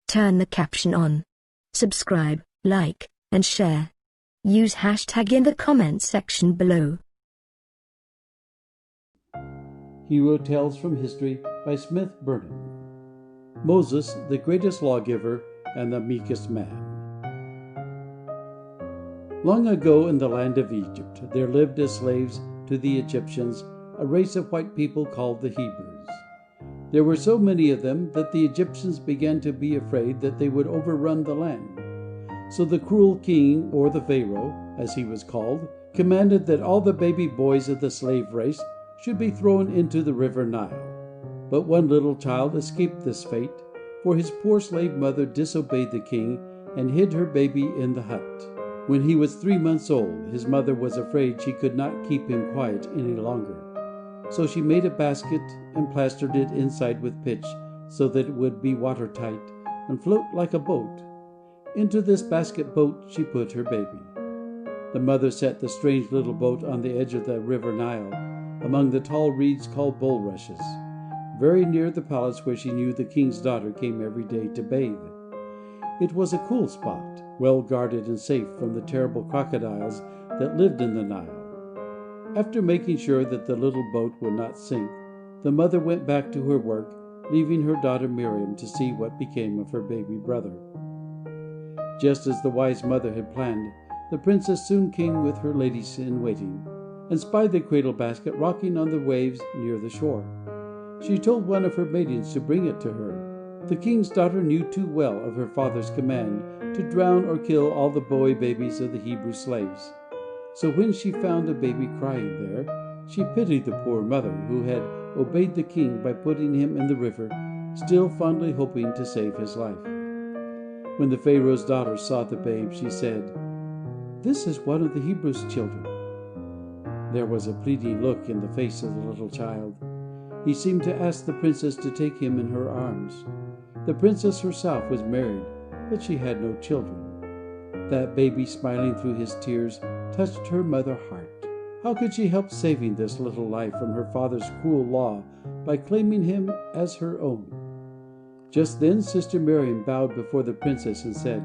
Turn the caption on. Subscribe, like, and share. Use hashtag in the comments section below. Hero Tales from History by Smith Burnham. Moses, the greatest lawgiver and the meekest man. Long ago in the land of Egypt there lived as slaves to the Egyptians a race of white people called the Hebrews. There were so many of them that the Egyptians began to be afraid that they would overrun the land. So the cruel king, or the Pharaoh, as he was called, commanded that all the baby boys of the slave race should be thrown into the river Nile. But one little child escaped this fate, for his poor slave mother disobeyed the king and hid her baby in the hut. When he was 3 months old, his mother was afraid she could not keep him quiet any longer. So she made a basket and plastered it inside with pitch so that it would be watertight and float like a boat. Into this basket boat she put her baby. The mother set the strange little boat on the edge of the river Nile, among the tall reeds called bulrushes, very near the palace where she knew the king's daughter came every day to bathe. It was a cool spot, well guarded and safe from the terrible crocodiles that lived in the Nile. After making sure that the little boat would not sink, the mother went back to her work, leaving her daughter Miriam to see what became of her baby brother. Just as the wise mother had planned, the princess soon came with her ladies in waiting, and spied the cradle basket rocking on the waves near the shore. She told one of her maidens to bring it to her. The king's daughter knew too well of her father's command to drown or kill all the boy babies of the Hebrew slaves. So when she found a baby crying there, she pitied the poor mother who had obeyed the king by putting him in the river, still fondly hoping to save his life. When the Pharaoh's daughter saw the babe, she said, "This is one of the Hebrews' children." There was a pleading look in the face of the little child. He seemed to ask the princess to take him in her arms. The princess herself was married, but she had no children. That baby, smiling through his tears, touched her mother heart. How could she help saving this little life from her father's cruel law by claiming him as her own? Just then Sister Miriam bowed before the princess and said,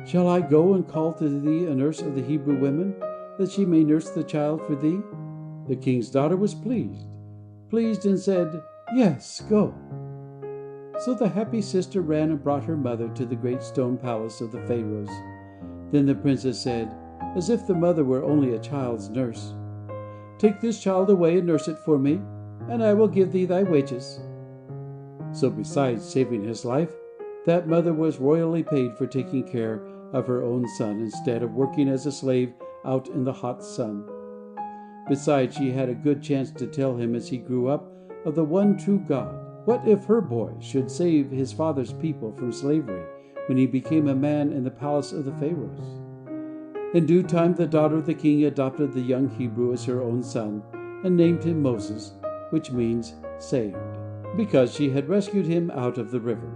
"Shall I go and call to thee a nurse of the Hebrew women, that she may nurse the child for thee?" The king's daughter was pleased and said, "Yes, go." So the happy sister ran and brought her mother to the great stone palace of the Pharaohs. Then the princess said, as if the mother were only a child's nurse, "Take this child away and nurse it for me, and I will give thee thy wages." So besides saving his life, that mother was royally paid for taking care of her own son instead of working as a slave out in the hot sun. Besides, she had a good chance to tell him as he grew up of the one true God. What if her boy should save his father's people from slavery when he became a man in the palace of the Pharaohs? In due time the daughter of the king adopted the young Hebrew as her own son and named him Moses, which means saved, because she had rescued him out of the river.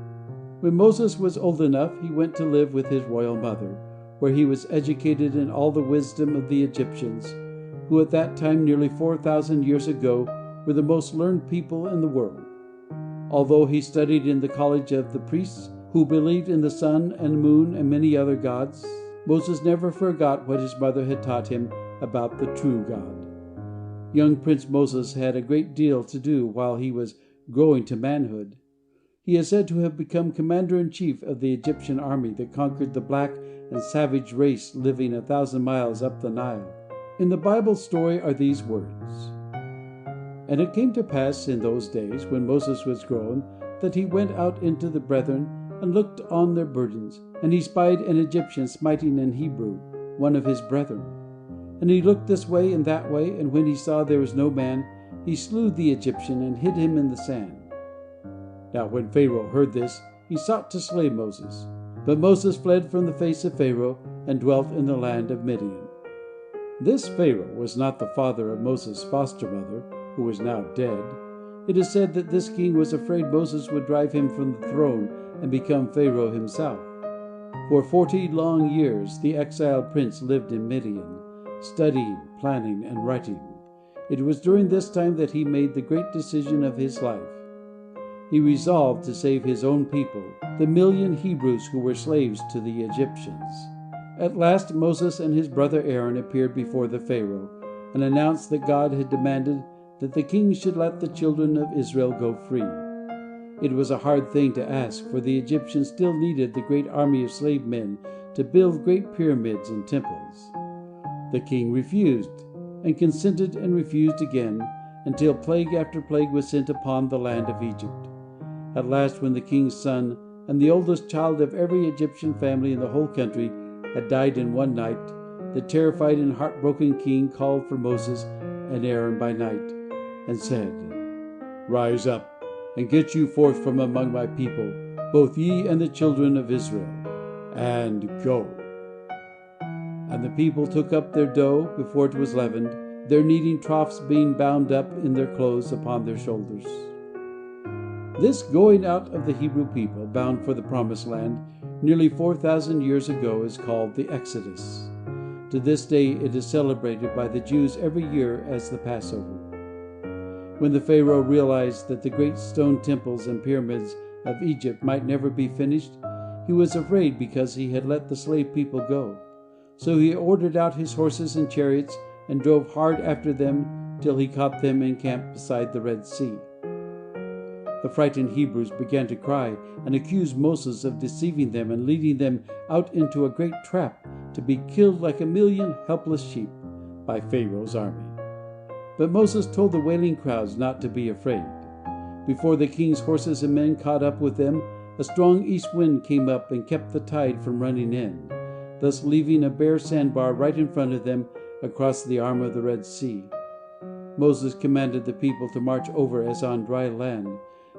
When Moses was old enough, he went to live with his royal mother, where he was educated in all the wisdom of the Egyptians, who at that time, nearly 4,000 years ago, were the most learned people in the world. Although he studied in the college of the priests, who believed in the sun and moon and many other gods, Moses never forgot what his mother had taught him about the true God. Young Prince Moses had a great deal to do while he was growing to manhood. He is said to have become commander-in-chief of the Egyptian army that conquered the black and savage race living 1,000 miles up the Nile. In the Bible story are these words, "And it came to pass in those days, when Moses was grown, that he went out into the brethren, and looked on their burdens. And he spied an Egyptian smiting an Hebrew, one of his brethren. And he looked this way and that way, and when he saw there was no man, he slew the Egyptian, and hid him in the sand. Now when Pharaoh heard this, he sought to slay Moses. But Moses fled from the face of Pharaoh, and dwelt in the land of Midian." This Pharaoh was not the father of Moses' foster mother, who is now dead. It is said that this king was afraid Moses would drive him from the throne and become Pharaoh himself. For 40 long years the exiled prince lived in Midian, studying, planning, and writing. It was during this time that he made the great decision of his life. he resolved to save his own people, the million Hebrews who were slaves to the Egyptians. At last Moses and his brother Aaron appeared before the Pharaoh and announced that God had demanded that the king should let the children of Israel go free. It was a hard thing to ask, for the Egyptians still needed the great army of slave men to build great pyramids and temples. The king refused, and consented and refused again, until plague after plague was sent upon the land of Egypt. At last, when the king's son and the oldest child of every Egyptian family in the whole country had died in one night, the terrified and heartbroken king called for Moses and Aaron by night, and said, "Rise up, and get you forth from among my people, both ye and the children of Israel, and go." And the people took up their dough before it was leavened, their kneading troughs being bound up in their clothes upon their shoulders. This going out of the Hebrew people, bound for the Promised Land, nearly 4,000 years ago, is called the Exodus. To this day it is celebrated by the Jews every year as the Passover. When the Pharaoh realized that the great stone temples and pyramids of Egypt might never be finished, he was afraid because he had let the slave people go. So he ordered out his horses and chariots and drove hard after them till he caught them encamped beside the Red Sea. The frightened Hebrews began to cry and accuse Moses of deceiving them and leading them out into a great trap to be killed like a million helpless sheep by Pharaoh's army. But Moses told the wailing crowds not to be afraid. Before the king's horses and men caught up with them, a strong east wind came up and kept the tide from running in, thus leaving a bare sandbar right in front of them across the arm of the Red Sea. Moses commanded the people to march over as on dry land,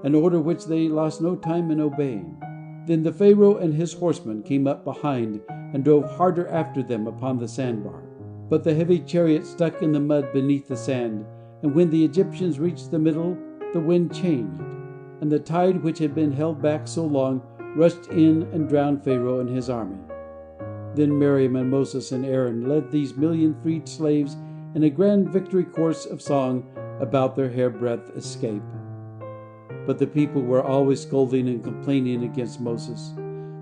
an order which they lost no time in obeying. Then the Pharaoh and his horsemen came up behind and drove harder after them upon the sandbar. But the heavy chariot stuck in the mud beneath the sand, and when the Egyptians reached the middle, the wind changed, and the tide which had been held back so long rushed in and drowned Pharaoh and his army. Then Miriam and Moses and Aaron led these million freed slaves in a grand victory chorus of song about their hairbreadth escape. But the people were always scolding and complaining against Moses,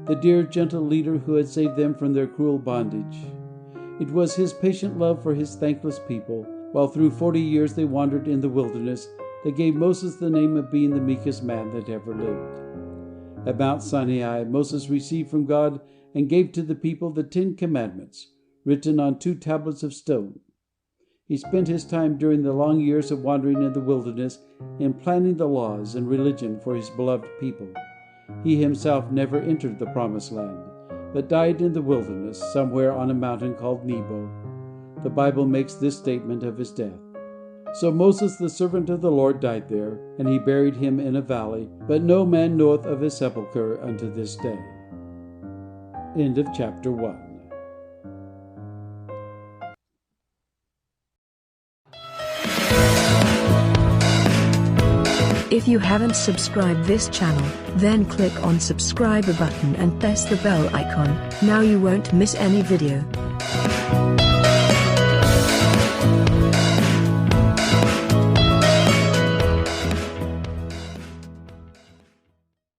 the dear, gentle leader who had saved them from their cruel bondage. It was his patient love for his thankless people, while through 40 years they wandered in the wilderness, that gave Moses the name of being the meekest man that ever lived. At Mount Sinai, Moses received from God and gave to the people the 10 Commandments, written on 2 tablets of stone. He spent his time during the long years of wandering in the wilderness in planning the laws and religion for his beloved people. He himself never entered the Promised Land, but died in the wilderness, somewhere on a mountain called Nebo. The Bible makes this statement of his death. So Moses, the servant of the Lord, died there, and he buried him in a valley, but no man knoweth of his sepulchre unto this day. End of chapter 1. If you haven't subscribed this channel, then click on subscribe button and press the bell icon. Now you won't miss any video.